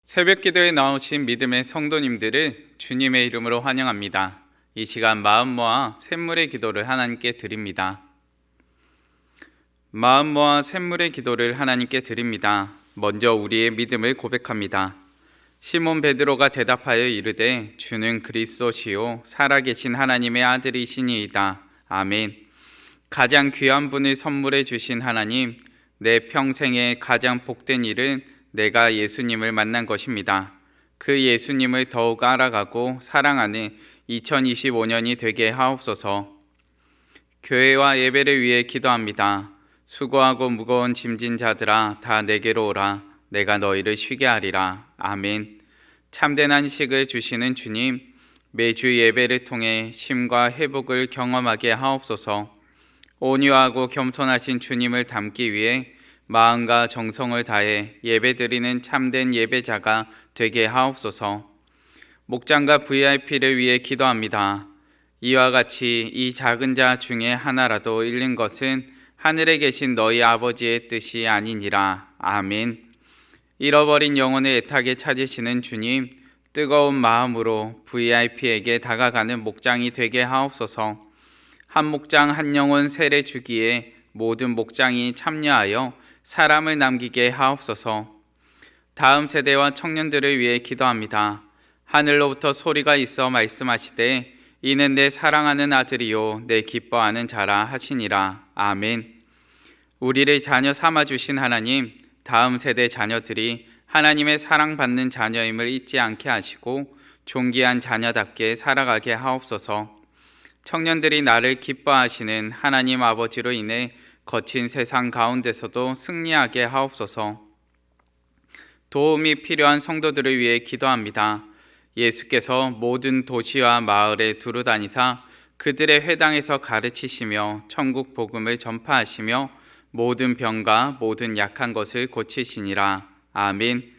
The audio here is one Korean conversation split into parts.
새벽 기도에 나오신 믿음의 성도님들을 주님의 이름으로 환영합니다. 이 시간 마음 모아 샘물의 기도를 하나님께 드립니다. 마음 모아 샘물의 기도를 하나님께 드립니다. 먼저 우리의 믿음을 고백합니다. 시몬 베드로가 대답하여 이르되 주는 그리스도시요 살아계신 하나님의 아들이시니이다. 아멘. 가장 귀한 분을 선물해 주신 하나님, 내 평생에 가장 복된 일은 내가 예수님을 만난 것입니다. 그 예수님을 더욱 알아가고 사랑하는 2025년이 되게 하옵소서. 교회와 예배를 위해 기도합니다. 수고하고 무거운 짐진 자들아 다 내게로 오라. 내가 너희를 쉬게 하리라. 아멘. 참된 안식을 주시는 주님, 매주 예배를 통해 쉼과 회복을 경험하게 하옵소서. 온유하고 겸손하신 주님을 닮기 위해 마음과 정성을 다해 예배드리는 참된 예배자가 되게 하옵소서. 목장과 VIP를 위해 기도합니다. 이와 같이 이 작은 자 중에 하나라도 잃는 것은 하늘에 계신 너희 아버지의 뜻이 아니니라. 아멘. 잃어버린 영혼을 애타게 찾으시는 주님, 뜨거운 마음으로 VIP에게 다가가는 목장이 되게 하옵소서. 한 목장 한 영혼 세례 주기에 모든 목장이 참여하여 사람을 남기게 하옵소서. 다음 세대와 청년들을 위해 기도합니다. 하늘로부터 소리가 있어 말씀하시되 이는 내 사랑하는 아들이요 내 기뻐하는 자라 하시니라. 아멘. 우리를 자녀 삼아주신 하나님, 다음 세대 자녀들이 하나님의 사랑받는 자녀임을 잊지 않게 하시고 존귀한 자녀답게 살아가게 하옵소서. 청년들이 나를 기뻐하시는 하나님 아버지로 인해 거친 세상 가운데서도 승리하게 하옵소서. 도움이 필요한 성도들을 위해 기도합니다. 예수께서 모든 도시와 마을에 두루 다니사 그들의 회당에서 가르치시며 천국 복음을 전파하시며 모든 병과 모든 약한 것을 고치시니라. 아멘.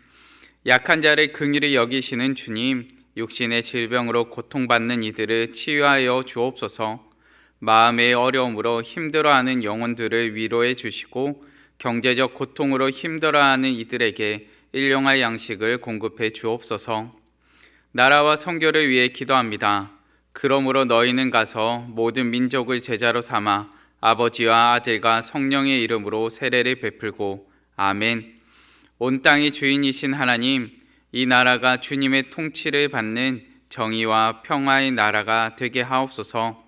약한 자를 긍휼히 여기시는 주님, 육신의 질병으로 고통받는 이들을 치유하여 주옵소서. 마음의 어려움으로 힘들어하는 영혼들을 위로해 주시고 경제적 고통으로 힘들어하는 이들에게 일용할 양식을 공급해 주옵소서. 나라와 선교를 위해 기도합니다. 그러므로 너희는 가서 모든 민족을 제자로 삼아 아버지와 아들과 성령의 이름으로 세례를 베풀고 아멘. 온 땅의 주인이신 하나님, 이 나라가 주님의 통치를 받는 정의와 평화의 나라가 되게 하옵소서.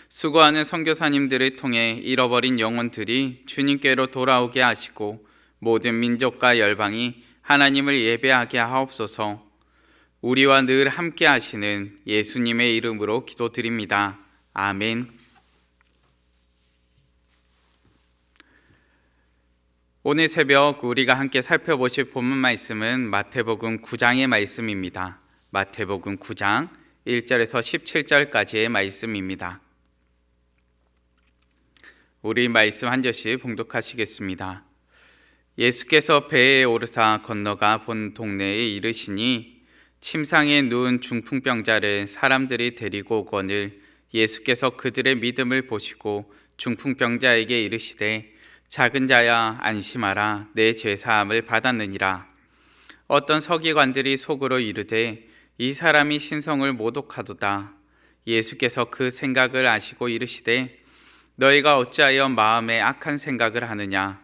수고하는 선교사님들을 통해 잃어버린 영혼들이 주님께로 돌아오게 하시고 모든 민족과 열방이 하나님을 예배하게 하옵소서. 우리와 늘 함께 하시는 예수님의 이름으로 기도드립니다. 아멘. 오늘 새벽 우리가 함께 살펴보실 본문 말씀은 마태복음 9장의 말씀입니다. 마태복음 9장 1절에서 17절까지의 말씀입니다. 우리 말씀 한 절씩 봉독하시겠습니다. 예수께서 배에 오르사 건너가 본 동네에 이르시니 침상에 누운 중풍병자를 사람들이 데리고 오거늘 예수께서 그들의 믿음을 보시고 중풍병자에게 이르시되 작은 자야 안심하라 내 죄사함을 받았느니라. 어떤 서기관들이 속으로 이르되 이 사람이 신성을 모독하도다. 예수께서 그 생각을 아시고 이르시되 너희가 어찌하여 마음에 악한 생각을 하느냐.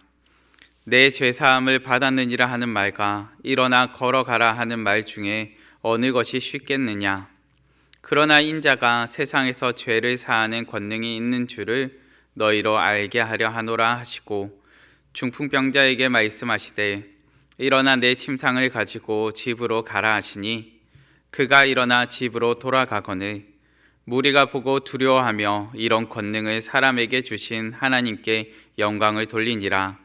내 죄사함을 받았느니라 하는 말과 일어나 걸어가라 하는 말 중에 어느 것이 쉽겠느냐. 그러나 인자가 세상에서 죄를 사하는 권능이 있는 줄을 너희로 알게 하려 하노라 하시고 중풍병자에게 말씀하시되 일어나 내 침상을 가지고 집으로 가라 하시니 그가 일어나 집으로 돌아가거늘 무리가 보고 두려워하며 이런 권능을 사람에게 주신 하나님께 영광을 돌리니라.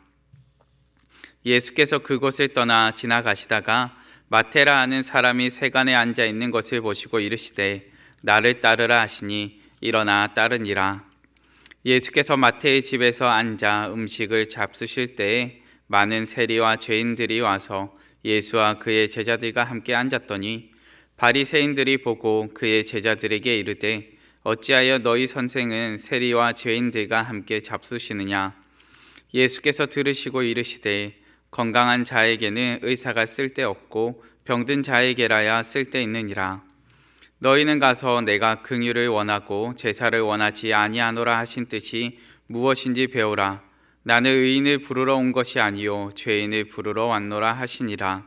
예수께서 그곳을 떠나 지나가시다가 마테라 하는 사람이 세간에 앉아 있는 것을 보시고 이르시되 나를 따르라 하시니 일어나 따르니라. 예수께서 마태의 집에서 앉아 음식을 잡수실 때에 많은 세리와 죄인들이 와서 예수와 그의 제자들과 함께 앉았더니 바리새인들이 보고 그의 제자들에게 이르되 어찌하여 너희 선생은 세리와 죄인들과 함께 잡수시느냐. 예수께서 들으시고 이르시되 건강한 자에게는 의사가 쓸데없고 병든 자에게라야 쓸데있느니라. 너희는 가서 내가 긍휼을 원하고 제사를 원하지 아니하노라 하신 뜻이 무엇인지 배우라. 나는 의인을 부르러 온 것이 아니요 죄인을 부르러 왔노라 하시니라.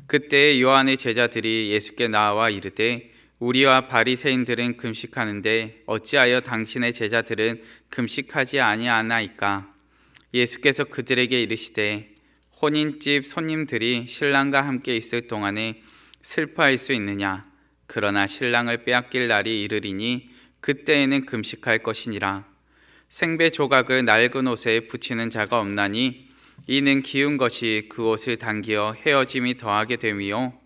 그때 요한의 제자들이 예수께 나와 이르되 우리와 바리새인들은 금식하는데 어찌하여 당신의 제자들은 금식하지 아니하나이까? 예수께서 그들에게 이르시되 혼인집 손님들이 신랑과 함께 있을 동안에 슬퍼할 수 있느냐? 그러나 신랑을 빼앗길 날이 이르리니 그때에는 금식할 것이니라. 생배 조각을 낡은 옷에 붙이는 자가 없나니 이는 기운 것이 그 옷을 당기어 헤어짐이 더하게 됨이요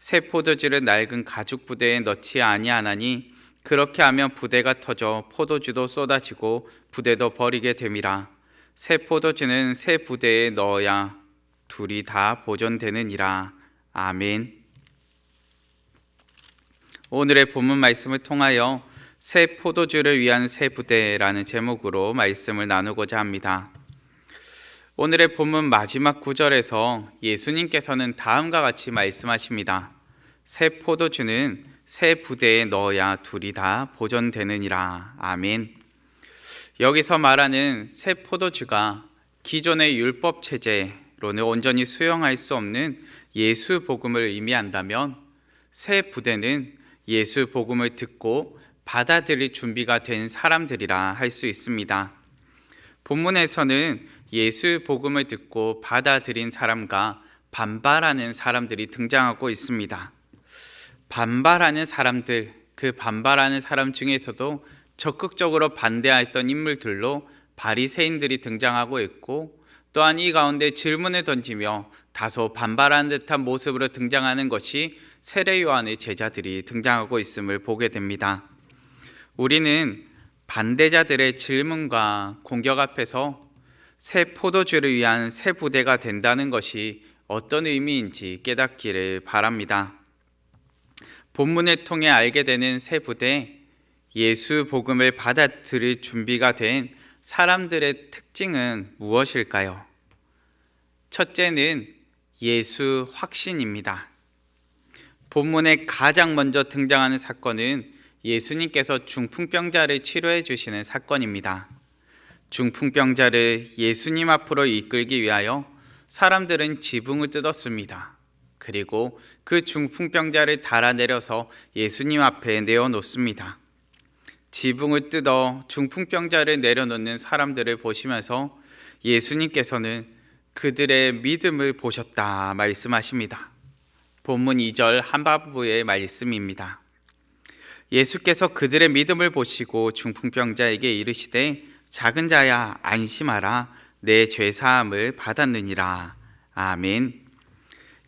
새 포도주를 낡은 가죽 부대에 넣지 아니하나니 그렇게 하면 부대가 터져 포도주도 쏟아지고 부대도 버리게 됨이라. 새 포도주는 새 부대에 넣어야 둘이 다 보존되느니라. 아멘. 오늘의 본문 말씀을 통하여 새 포도주를 위한 새 부대라는 제목으로 말씀을 나누고자 합니다. 오늘의 본문 마지막 구절에서 예수님께서는 다음과 같이 말씀하십니다. 새 포도주는 새 부대에 넣어야 둘이 다 보존되느니라. 아멘. 여기서 말하는 새 포도주가 기존의 율법 체제로는 온전히 수용할 수 없는 예수 복음을 의미한다면 새 부대는 예수 복음을 듣고 받아들일 준비가 된 사람들이라 할 수 있습니다. 본문에서는 예수 복음을 듣고 받아들인 사람과 반발하는 사람들이 등장하고 있습니다. 반발하는 사람들, 그 반발하는 사람 중에서도 적극적으로 반대했던 인물들로 바리새인들이 등장하고 있고, 또한 이 가운데 질문을 던지며 다소 반발하는 듯한 모습으로 등장하는 것이 세례 요한의 제자들이 등장하고 있음을 보게 됩니다. 우리는 반대자들의 질문과 공격 앞에서 새 포도주를 위한 새 부대가 된다는 것이 어떤 의미인지 깨닫기를 바랍니다. 본문을 통해 알게 되는 새 부대, 예수 복음을 받아들일 준비가 된 사람들의 특징은 무엇일까요? 첫째는 예수 확신입니다. 본문에 가장 먼저 등장하는 사건은 예수님께서 중풍병자를 치료해 주시는 사건입니다. 중풍병자를 예수님 앞으로 이끌기 위하여 사람들은 지붕을 뜯었습니다. 그리고 그 중풍병자를 달아내려서 예수님 앞에 내어놓습니다. 지붕을 뜯어 중풍병자를 내려놓는 사람들을 보시면서 예수님께서는 그들의 믿음을 보셨다 말씀하십니다. 본문 2절 한반부의 말씀입니다. 예수께서 그들의 믿음을 보시고 중풍병자에게 이르시되 작은 자야 안심하라 내 죄사함을 받았느니라. 아멘.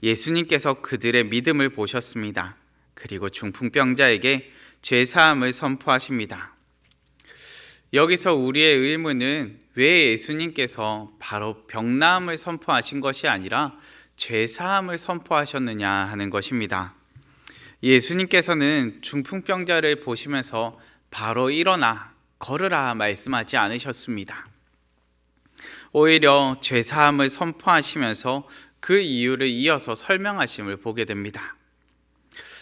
예수님께서 그들의 믿음을 보셨습니다. 그리고 중풍병자에게 죄사함을 선포하십니다. 여기서 우리의 의문은 왜 예수님께서 바로 병나음을 선포하신 것이 아니라 죄사함을 선포하셨느냐 하는 것입니다. 예수님께서는 중풍병자를 보시면서 바로 일어나 걸으라 말씀하지 않으셨습니다. 오히려 죄사함을 선포하시면서 그 이유를 이어서 설명하심을 보게 됩니다.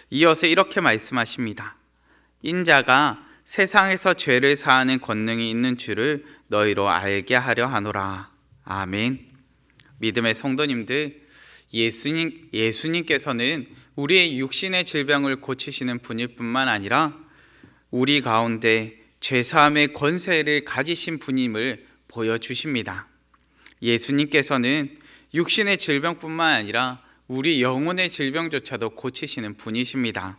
이어서 이렇게 말씀하십니다. 인자가 세상에서 죄를 사하는 권능이 있는 줄을 너희로 알게 하려 하노라. 아멘. 믿음의 성도님들, 예수님께서는 우리의 육신의 질병을 고치시는 분일 뿐만 아니라 우리 가운데 죄사함의 권세를 가지신 분임을 보여주십니다. 예수님께서는 육신의 질병뿐만 아니라 우리 영혼의 질병조차도 고치시는 분이십니다.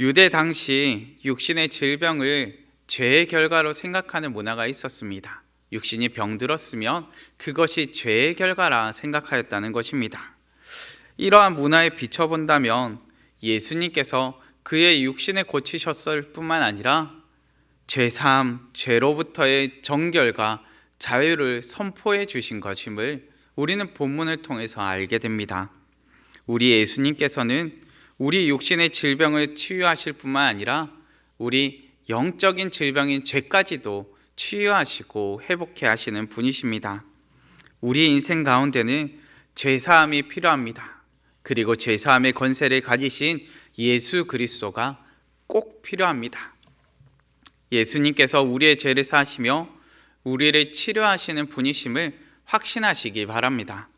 유대 당시 육신의 질병을 죄의 결과로 생각하는 문화가 있었습니다. 육신이 병들었으면 그것이 죄의 결과라 생각하였다는 것입니다. 이러한 문화에 비춰본다면 예수님께서 그의 육신을 고치셨을 뿐만 아니라 죄사함, 죄로부터의 정결과 자유를 선포해 주신 것임을 우리는 본문을 통해서 알게 됩니다. 우리 예수님께서는 우리 육신의 질병을 치유하실 뿐만 아니라 우리 영적인 질병인 죄까지도 치유하시고 회복해 하시는 분이십니다. 우리 인생 가운데는 죄사함이 필요합니다. 그리고 죄사함의 권세를 가지신 예수 그리스도가 꼭 필요합니다. 예수님께서 우리의 죄를 사하시며 우리를 치료하시는 분이심을 확신하시기 바랍니다.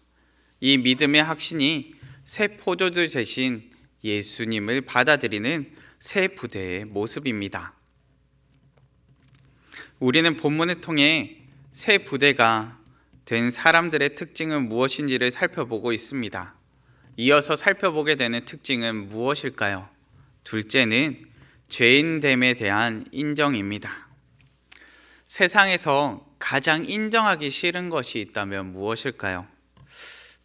이 믿음의 확신이 새 포도주 대신 예수님을 받아들이는 새 부대의 모습입니다. 우리는 본문을 통해 새 부대가 된 사람들의 특징은 무엇인지를 살펴보고 있습니다. 이어서 살펴보게 되는 특징은 무엇일까요? 둘째는 죄인됨에 대한 인정입니다. 세상에서 가장 인정하기 싫은 것이 있다면 무엇일까요?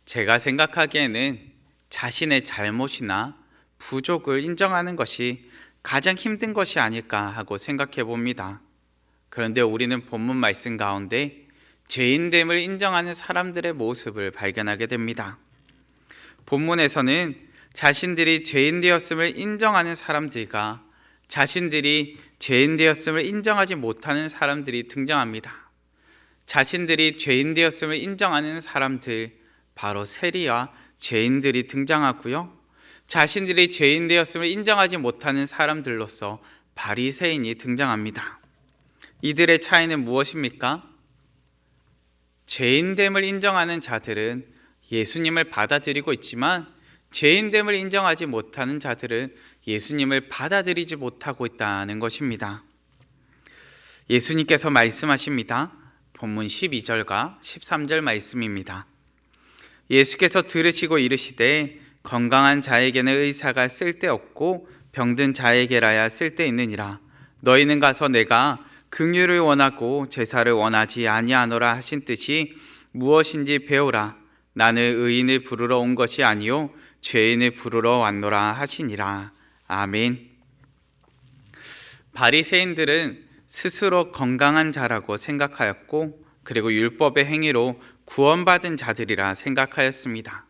제가 생각하기에는 자신의 잘못이나 부족을 인정하는 것이 가장 힘든 것이 아닐까 하고 생각해 봅니다. 그런데 우리는 본문 말씀 가운데 죄인됨을 인정하는 사람들의 모습을 발견하게 됩니다. 본문에서는 자신들이 죄인 되었음을 인정하는 사람들과 자신들이 죄인 되었음을 인정하지 못하는 사람들이 등장합니다. 자신들이 죄인 되었음을 인정하는 사람들, 바로 세리와 죄인들이 등장하고요. 자신들이 죄인 되었음을 인정하지 못하는 사람들로서 바리새인이 등장합니다. 이들의 차이는 무엇입니까? 죄인됨을 인정하는 자들은 예수님을 받아들이고 있지만 죄인됨을 인정하지 못하는 자들은 예수님을 받아들이지 못하고 있다는 것입니다. 예수님께서 말씀하십니다. 본문 12절과 13절 말씀입니다. 예수께서 들으시고 이르시되 건강한 자에게는 의사가 쓸데없고 병든 자에게라야 쓸데있느니라. 너희는 가서 내가 긍휼을 원하고 제사를 원하지 아니하노라 하신 뜻이 무엇인지 배우라. 나는 의인을 부르러 온 것이 아니요 죄인을 부르러 왔노라 하시니라. 아멘. 바리새인들은 스스로 건강한 자라고 생각하였고 그리고 율법의 행위로 구원받은 자들이라 생각하였습니다.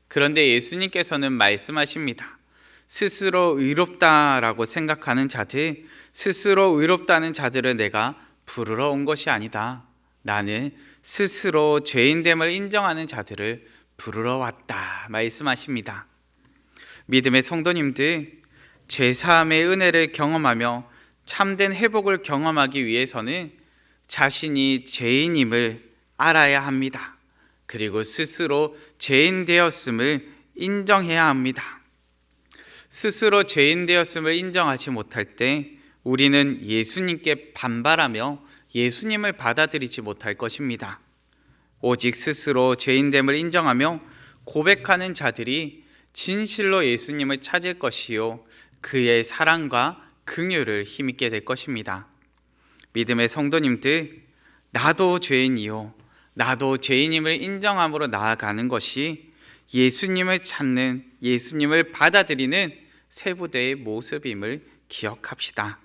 그런데 예수님께서는 말씀하십니다. 스스로 의롭다라고 생각하는 자들, 스스로 의롭다는 자들을 내가 부르러 온 것이 아니다. 나는 스스로 죄인됨을 인정하는 자들을 부르러 왔다 말씀하십니다. 믿음의 성도님들, 죄사함의 은혜를 경험하며 참된 회복을 경험하기 위해서는 자신이 죄인임을 알아야 합니다. 그리고 스스로 죄인 되었음을 인정해야 합니다. 스스로 죄인 되었음을 인정하지 못할 때 우리는 예수님께 반발하며 예수님을 받아들이지 못할 것입니다. 오직 스스로 죄인됨을 인정하며 고백하는 자들이 진실로 예수님을 찾을 것이요 그의 사랑과 긍휼을 힘입게 될 것입니다. 믿음의 성도님들, 나도 죄인이요 나도 죄인임을 인정함으로 나아가는 것이 예수님을 찾는, 예수님을 받아들이는 세부대의 모습임을 기억합시다.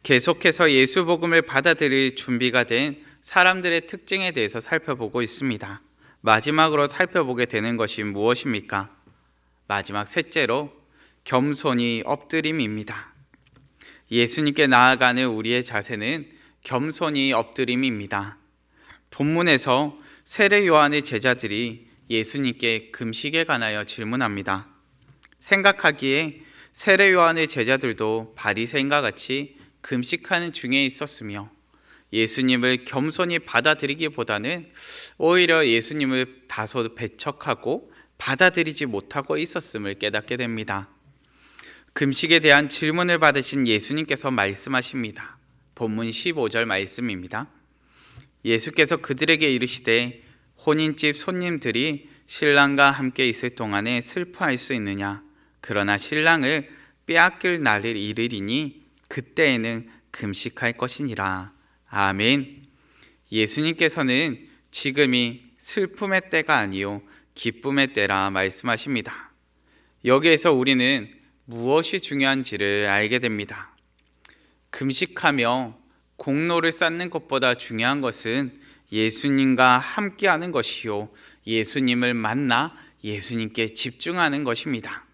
계속해서 예수 복음을 받아들일 준비가 된 사람들의 특징에 대해서 살펴보고 있습니다. 마지막으로 살펴보게 되는 것이 무엇입니까? 마지막 셋째로 겸손히 엎드림입니다. 예수님께 나아가는 우리의 자세는 겸손히 엎드림입니다. 본문에서 세례 요한의 제자들이 예수님께 금식에 관하여 질문합니다. 생각하기에 세례 요한의 제자들도 바리새인과 같이 금식하는 중에 있었으며 예수님을 겸손히 받아들이기보다는 오히려 예수님을 다소 배척하고 받아들이지 못하고 있었음을 깨닫게 됩니다. 금식에 대한 질문을 받으신 예수님께서 말씀하십니다. 본문 15절 말씀입니다. 예수께서 그들에게 이르시되 혼인집 손님들이 신랑과 함께 있을 동안에 슬퍼할 수 있느냐? 그러나 신랑을 빼앗길 날이 이르리니 그때에는 금식할 것이니라. 아멘. 예수님께서는 지금이 슬픔의 때가 아니요 기쁨의 때라 말씀하십니다. 여기에서 우리는 무엇이 중요한지를 알게 됩니다. 금식하며 공로를 쌓는 것보다 중요한 것은 예수님과 함께하는 것이요 예수님을 만나 예수님께 집중하는 것입니다.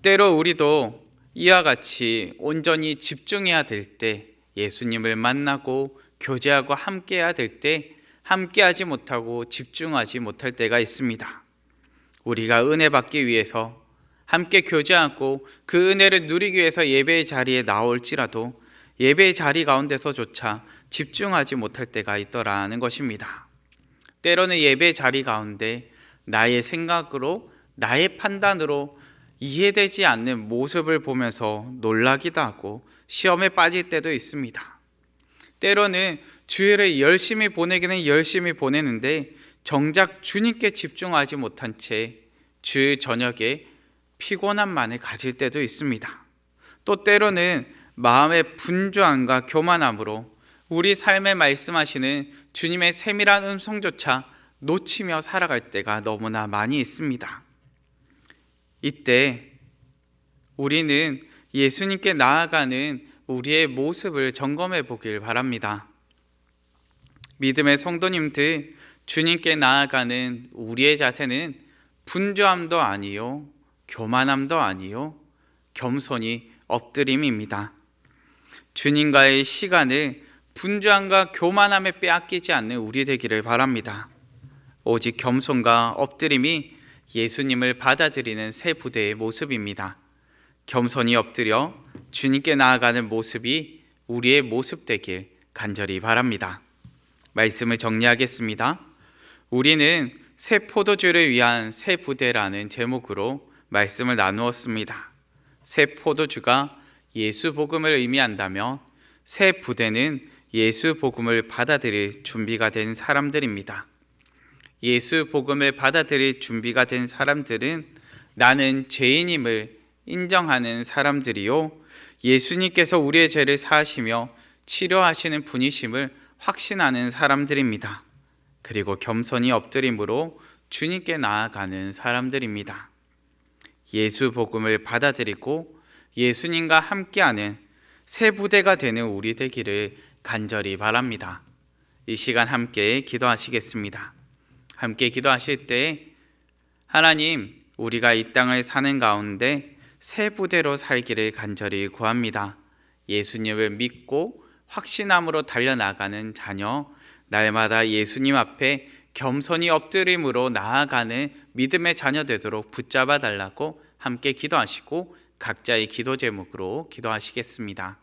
때로 우리도 이와 같이 온전히 집중해야 될 때, 예수님을 만나고 교제하고 함께해야 될 때 함께하지 못하고 집중하지 못할 때가 있습니다. 우리가 은혜 받기 위해서 함께 교제하고 그 은혜를 누리기 위해서 예배의 자리에 나올지라도 예배의 자리 가운데서조차 집중하지 못할 때가 있더라는 것입니다. 때로는 예배의 자리 가운데 나의 생각으로, 나의 판단으로 이해되지 않는 모습을 보면서 놀라기도 하고 시험에 빠질 때도 있습니다. 때로는 주일을 열심히 보내기는 열심히 보내는데 정작 주님께 집중하지 못한 채 주 저녁에 피곤함만을 가질 때도 있습니다. 또 때로는 마음의 분주함과 교만함으로 우리 삶에 말씀하시는 주님의 세밀한 음성조차 놓치며 살아갈 때가 너무나 많이 있습니다. 이때 우리는 예수님께 나아가는 우리의 모습을 점검해 보길 바랍니다. 믿음의 성도님들, 주님께 나아가는 우리의 자세는 분주함도 아니요, 교만함도 아니요, 겸손히 엎드림입니다. 주님과의 시간을 분주함과 교만함에 빼앗기지 않는 우리 되기를 바랍니다. 오직 겸손과 엎드림이 예수님을 받아들이는 새 부대의 모습입니다. 겸손히 엎드려 주님께 나아가는 모습이 우리의 모습 되길 간절히 바랍니다. 말씀을 정리하겠습니다. 우리는 새 포도주를 위한 새 부대라는 제목으로 말씀을 나누었습니다. 새 포도주가 예수 복음을 의미한다면 새 부대는 예수 복음을 받아들일 준비가 된 사람들입니다. 예수 복음을 받아들일 준비가 된 사람들은 나는 죄인임을 인정하는 사람들이요, 예수님께서 우리의 죄를 사하시며 치료하시는 분이심을 확신하는 사람들입니다. 그리고 겸손히 엎드림으로 주님께 나아가는 사람들입니다. 예수 복음을 받아들이고 예수님과 함께하는 새 부대가 되는 우리 되기를 간절히 바랍니다. 이 시간 함께 기도하시겠습니다. 함께 기도하실 때 하나님, 우리가 이 땅을 사는 가운데 새 부대로 살기를 간절히 구합니다. 예수님을 믿고 확신함으로 달려나가는 자녀, 날마다 예수님 앞에 겸손히 엎드림으로 나아가는 믿음의 자녀 되도록 붙잡아 달라고 함께 기도하시고 각자의 기도 제목으로 기도하시겠습니다.